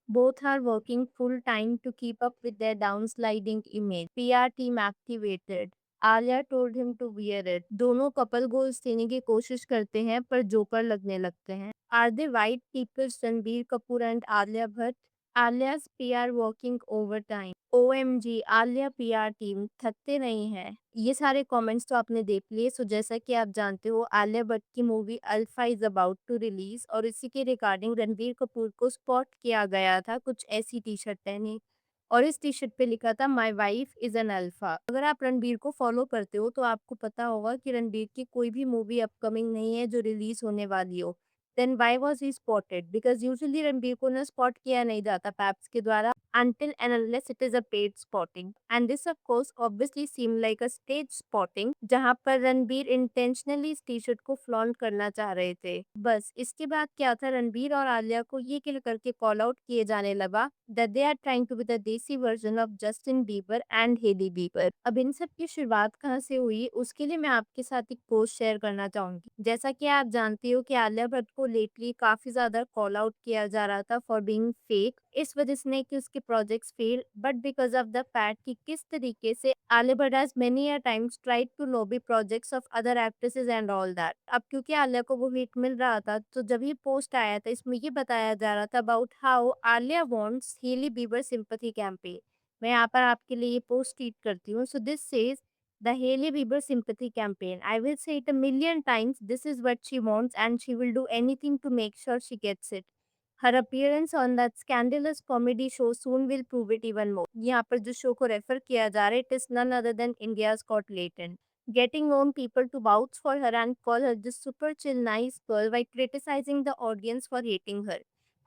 Both are working full time to keep up with their downsliding image. PR team activated. Alia told him to wear it. दोनों couple goals देने की कोशिश करते हैं पर joker लगने लगते हैं. Are they white people Ranbir Kapoor and Alia Bhatt? Alia's PR working overtime. OMG, Alia PR team थकते नहीं है. ये सारे कमेंट्स तो आपने देख लिए. सो जैसा कि आप जानते हो आलिया भट्ट की movie Alpha is about to release और इसी के रिगार्डिंग रणबीर कपूर को स्पॉट किया गया था कुछ ऐसी टी शर्ट पहने और इस टी शर्ट पे लिखा था my wife is an alpha. अगर आप रणबीर को फॉलो करते हो तो आपको पता होगा कि रणबीर की कोई भी मूवी अपकमिंग नहीं है जो रिलीज होने वाली हो। Then why was he spotted because usually Ranbir को ना स्पॉट किया नहीं जाता पैप्स के द्वारा until and unless it is a paid spotting and this of course obviously seemed like a stage spotting जहां पर रणबीर इंटेंशनली इस टी शर्ट को फ्लॉन्ट करना चाह रहे थे। बस इसके बाद क्या था रणबीर और आलिया को ये किल करके कॉल आउट किए जाने लगा that they are trying to be the देसी version of Justin Bieber and Hailey Bieber। अब इन सब की शुरुआत कहाँ से हुई उसके लिए मैं आपके साथ एक पोस्ट शेयर करना चाहूंगी। जैसा कि आप जानते हो कि आलिया भट्ट को लेटली काफी ज्यादा कॉल आउट किया जा रहा था फॉर बीइंग फेक इस वजह से नहीं कि उसके projects fail but because of the fact कि किस तरीके से Alia Bhatt has many a times tried to lobby projects of other actresses and all that. अब क्योंकि आलिया को वो हिट मिल रहा था तो जब ये पोस्ट आया था इसमें ये बताया जा रहा था about how Alia wants Hailey Bieber sympathy campaign. मैं यहाँ पर आपके लिए ये पोस्ट ट्वीट करती हूँ। So this says the Hailey Bieber sympathy campaign. I will say it a million times. This is what she wants, and she will do anything to make sure she gets it. Her appearance on that scandalous comedy show soon will prove it even more. यहाँ पर जो show को refer किया जा रहा है it is none other than India's Got Talent. Getting on people to vouch for her and call her this super chill nice girl while criticizing the audience for hating her.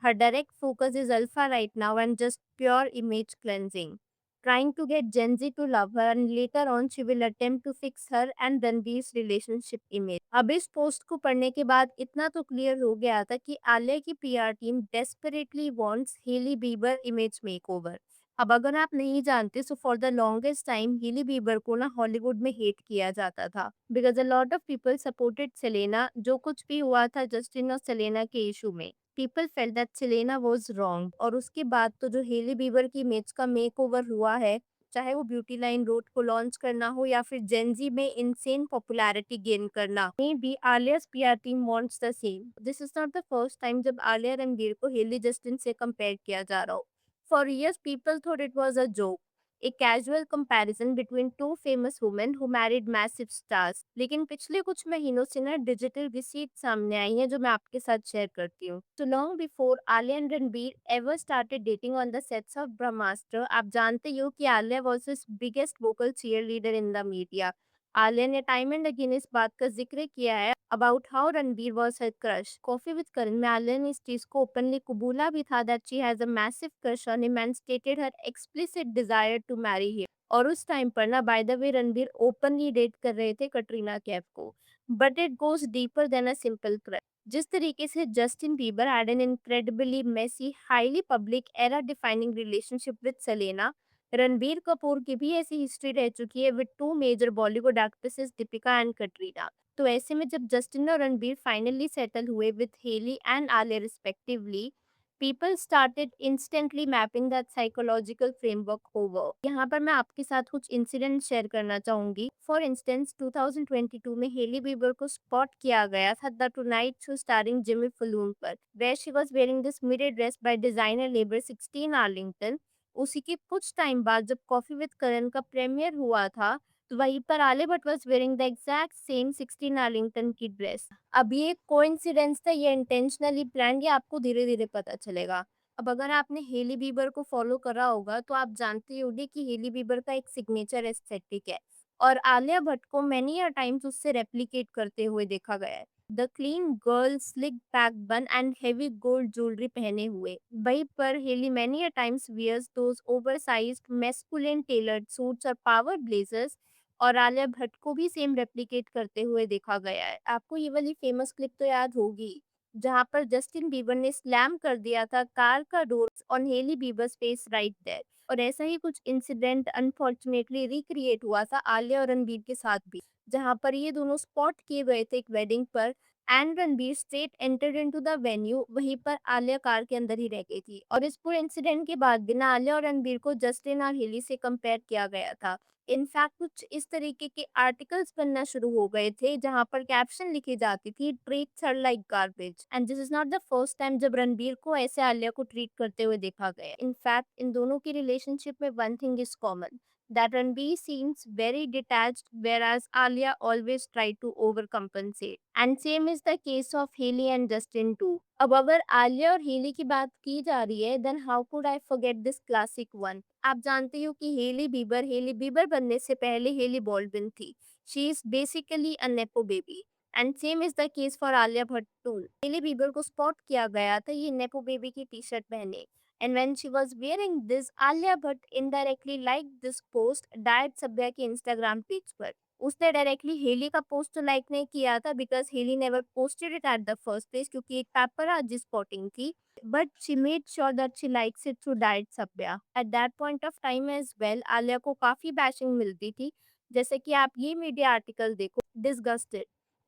Her direct focus is alpha right now and just pure image cleansing. Trying to get Gen Z to love her and later on she will attempt to fix her and Ranveer's relationship image. अब इस post को पढ़ने के बाद इतना तो clear हो गया था कि आलिया की PR team desperately wants Hailey Bieber image makeover. अब अगर आप नहीं जानते so for the longest time Hailey Bieber को ना हॉलीवुड में हेट किया जाता था because a lot of people supported Selena जो कुछ भी हुआ था जस्टिन और सेलेना के इशू में। People felt that Selena was wrong और उसके बाद तो जो हेली बीबर की इमेज का मेकओवर हुआ है चाहे वो ब्यूटी लाइन रोड को लॉन्च करना हो या फिर जेनजी में इनसेन पॉपुलैरिटी गेन करना may be Alia's PR team wants the same. This is not the first time जब आलिया रणबीर को हेली जस्टिन से कंपेयर किया जा रहा हो। For years people thought it was a joke, a casual comparison between two famous women who married massive stars। लेकिन पिछले कुछ महीनों से ना डिजिटल रिसीट सामने आई है जो मैं आपके साथ शेयर करती हूँ। So long before Alia and Ranbir ever started dating on the sets of Brahmastra, आप जानते ही हो कि Alia was his biggest vocal cheerleader in the media। Alia ने टाइम एंड अगेन इस बात का जिक्र किया है about how Ranbir was her crush. Coffee with Karan में आलिया ने इस चीज को ओपनली कबूला भी था that she has a massive crush on him and stated her explicit desire to marry him. और उस टाइम पर ना by the way Ranbir openly date कर रहे थे कटरीना कैफ को। But it goes deeper than a simple crush. जिस तरीके से Justin Bieber had an incredibly messy, highly public, era-defining relationship with Selena, Ranbir Kapoor की भी ऐसी हिस्ट्री रह चुकी है with two major Bollywood actresses Deepika and Katrina. तो ऐसे में जब जस्टिन और रणबीर फाइनली सेटल हुए with Hailey and Alia respectively people started instantly mapping that psychological framework over. यहाँ पर मैं आपके साथ कुछ इंसिडेंट शेयर करना चाहूंगी। फॉर इंस्टेंस 2022 में हेली बीबर को स्पॉट किया गया था the tonight show starring Jimmy Fallon पर where she was wearing this midi dress by designer label 16 Arlington. उसी के कुछ टाइम बाद जब कॉफी विद करण का प्रीमियर हुआ था तो वहीं पर Alia Bhatt was wearing the exact same 16 Arlington की ड्रेस। अब ये कोइंसिडेंस था ये इंटेंशनली प्लान ये आपको धीरे धीरे पता चलेगा। अब अगर आपने हेली बीबर को फॉलो करा होगा तो आप जानते होंगे कि हेली बीबर का एक सिग्नेचर एस्थेटिक है और आलिया भट्ट को मैनी अ टाइम्स उससे रेप्लिकेट करते हुए देखा गया है। The clean girl slick back bun and heavy gold jewellery पहने हुए वहीं पर Hailey many a times wears those oversized masculine tailored suits और पावर ब्लेजर्स और आलिया भट्ट को भी सेम रेप्लिकेट करते हुए देखा गया है। आपको ये वाली फेमस क्लिप तो याद होगी जहां पर जस्टिन बीबर ने स्लैम कर दिया था कार का door on Hailey Bieber's face right there. और ऐसा ही कुछ इंसिडेंट अनफॉर्चुनेटली रिक्रिएट हुआ था आलिया और रणबीर के साथ भी जहां पर ये दोनों स्पॉट किए गए थे एक वेडिंग पर and Ranbir straight entered into the venue. वहीं पर आलिया कार के अंदर ही रह गई थी और इस पूरे इंसिडेंट के बाद बिना आलिया और रणबीर को जस्टिन और हेली से कंपेयर किया गया था। इनफैक्ट कुछ इस तरीके के आर्टिकल्स बनना शुरू हो गए थे जहां पर कैप्शन लिखी जाती थी, treats her like garbage. And this is not the first time जब रणबीर को ऐसे आलिया को ट्रीट करते हुए देखा गया। इनफैक्ट इन दोनों की रिलेशनशिप में one thing is common, that Ranbir seems very detached, whereas Alia always tried to overcompensate. And same is the case of Haley and Justin too. अब अगर आलिया और हेली की बात की जा रही है, then how could I forget this classic one? आप जानते हो कि हेली बीबर बनने से पहले हेली बॉल्डविन थी. She is basically a nepo baby. And same is the case for Alia Bhatt too. Hailey Bieber को स्पॉट किया गया था ये नेपो बेबी की टी शर्ट पहने। And when she was wearing this, Alia Bhatt indirectly liked this post diet Sabya के Instagram page पर। उसने डायरेक्टली हेली का पोस्ट तो लाइक नहीं किया था because Hailey never posted it at the first place, क्योंकि एक पेपराजी स्पॉटिंग थी। But she made sure that she likes it through diet Sabya. At that point of time as well Alia को काफी बैशिंग मिलती थी, जैसे कि आप ये मीडिया आर्टिकल देखो, disgusted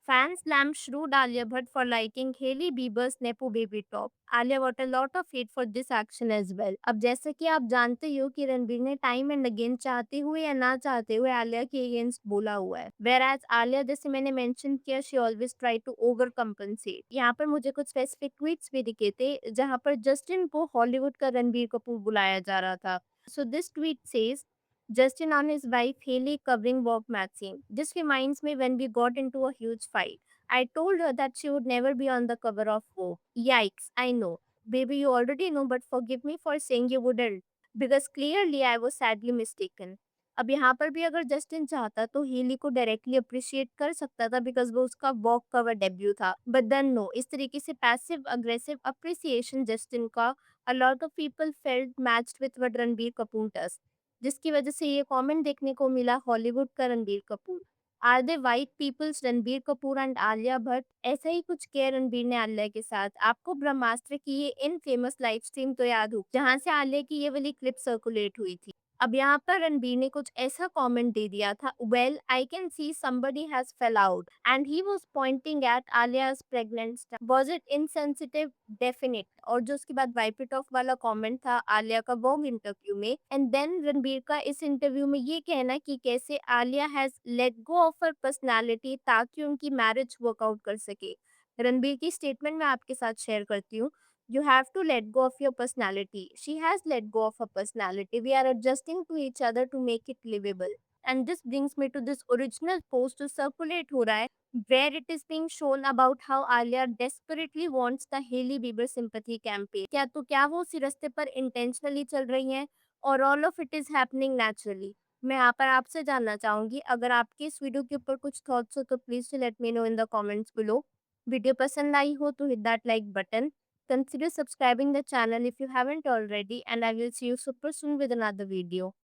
fans slammed shrewd Alia Bhatt for liking Hailey Bieber's Nepo baby top. Alia got a lot of hate for this action as well. अब जैसे कि आप जानते ही हो कि रणबीर ने टाइम एंड अगेन चाहते हुए या ना चाहते हुए आलिया के अगेंस्ट बोला हुआ है। Whereas आलिया, जैसे मैंने मेंशन किया, she always try to over compensate। यहाँ पर मुझे कुछ स्पेसिफिक ट्वीट्स भी दिखे थे जहाँ पर जस्टिन को हॉलीवुड का रणबीर कपूर बुलाया जा रहा था। So this tweet says, Justin on his wife Haley covering Vogue magazine. This reminds me when we got into a huge fight. I told her that she would never be on the cover of Vogue. Yikes, I know. Baby, you already know, but forgive me for saying you wouldn't. Because clearly I was sadly mistaken. अब यहाँ पर भी अगर Justin चाहता तो heli को directly appreciate कर सकता था बिकॉज वो उसका वॉक कवर डेब्यू था। बट देन नो, इस तरीके से पैसिव अग्रेसिव अप्रिसिएशन जस्टिन का a lot of people felt matched with what Ranbir Kapoor does, जिसकी वजह से ये कमेंट देखने को मिला हॉलीवुड का Ranbir Kapoor. Are they white people's Ranbir Kapoor and Alia Bhatt? ऐसा ही कुछ किया रणबीर ने आलिया के साथ। आपको ब्रह्मास्त्र की ये इन फेमस लाइव स्ट्रीम तो याद हो जहां से आलिया की ये वाली क्लिप सर्कुलेट हुई थी। अब यहाँ पर रणबीर ने कुछ ऐसा कमेंट दे दिया था, well I can see somebody has fell out and he was pointing at Alia's pregnant stuff. Was it insensitive? Definite. और जो उसके बाद वाइप इट ऑफ वाला कमेंट था आलिया का वोग इंटरव्यू में, एंड देन रणबीर का इस इंटरव्यू में ये कहना कि कैसे Alia has let go of her personality ताकि उनकी मैरिज वर्कआउट कर सके। रणबीर की स्टेटमेंट मैं आपके साथ शेयर करती हूँ। You have to let go of your personality. She has let go of her personality. We are adjusting to each other to make it livable. And this brings me to this original post to circulate हो रहा है, where it is being shown about how Alia desperately wants the Hailey Bieber sympathy campaign. क्या वो उसी रास्ते पर intentionally चल रही हैं और all of it is happening naturally? मैं यहाँ पर आपसे जानना चाहूंगी, अगर आपके इस वीडियो के ऊपर कुछ थॉट्स हो तो please let me know in the comments below. Video पसंद आई हो तो hit that like button. Consider subscribing the channel if you haven't already, and I will see you super soon with another video.